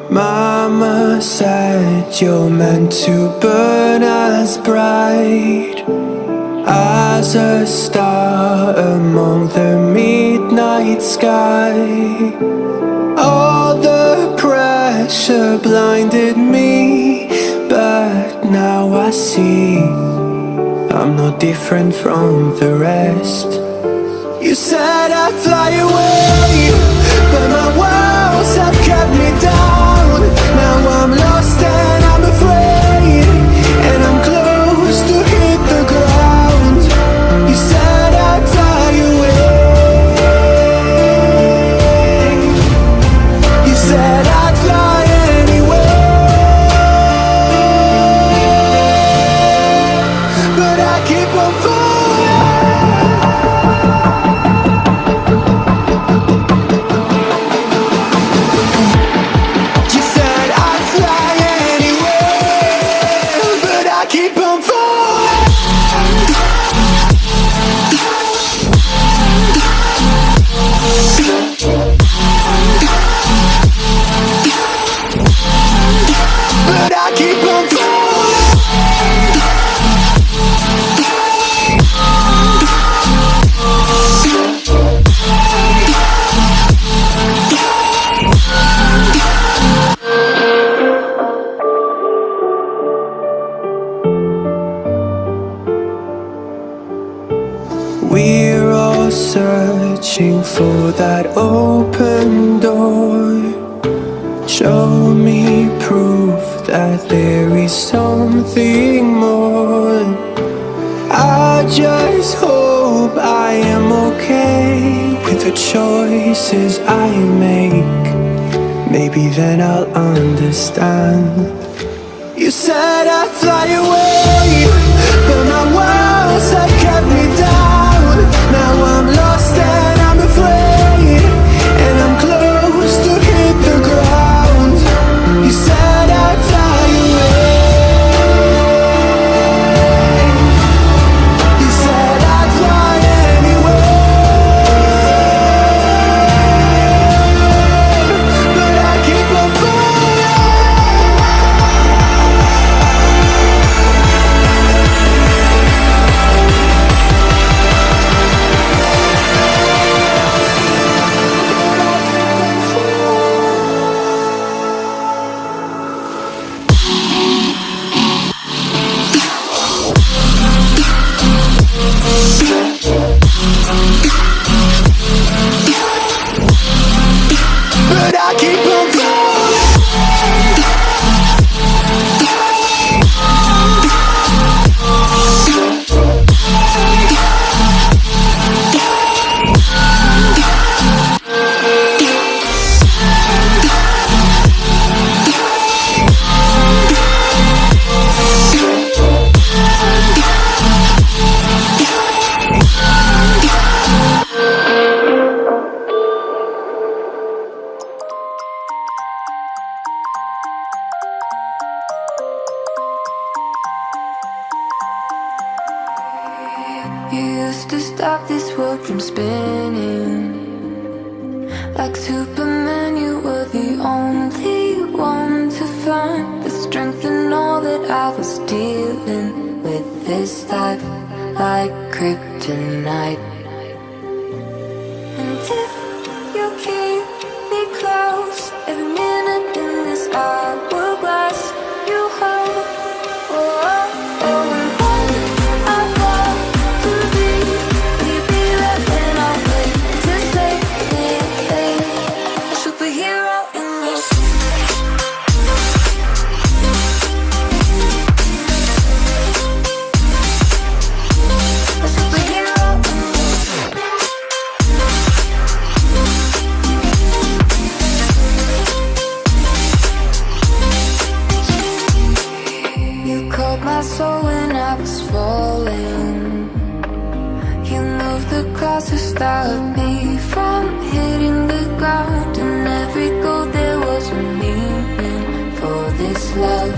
Mama said you're meant to burn as bright as a star among the midnight sky. All the pressure blinded me, but now I see I'm not different from the rest. You said I'd fly away, but my walls have kept me down. Now I'm lost and I'm afraid, and I'm close to hit the ground. You said I'd fly away. You said I'd fly anyway, but I keep on falling. You said I'd fly anyway, but I keep on falling. But I keep on falling. We're all searching for that open door. Show me proof that there is something more. I just hope I am okay with the choices I make. Maybe then I'll understand. You said I'd fly away, but my walls have kept me down. Now I'm lost and I'm afraid, and I'm close to hit the ground. You said I'd fly away. You said I'd fly anyway, but I keep on falling. But I keep on falling. You used to stop this world from spinning. Like Superman, you were the only one to find the strength in all that I was dealing with this life, like kryptonite. And if you keep me close, every minute in this hourglass, you hold. Oh, oh, oh, and when I fall to be, will you be there when I wait to save me? A superhero in this. A superhero in this. You called my soul when I was falling. You moved the clouds to stop me from hitting the ground. In every goal there was a meaning for this love.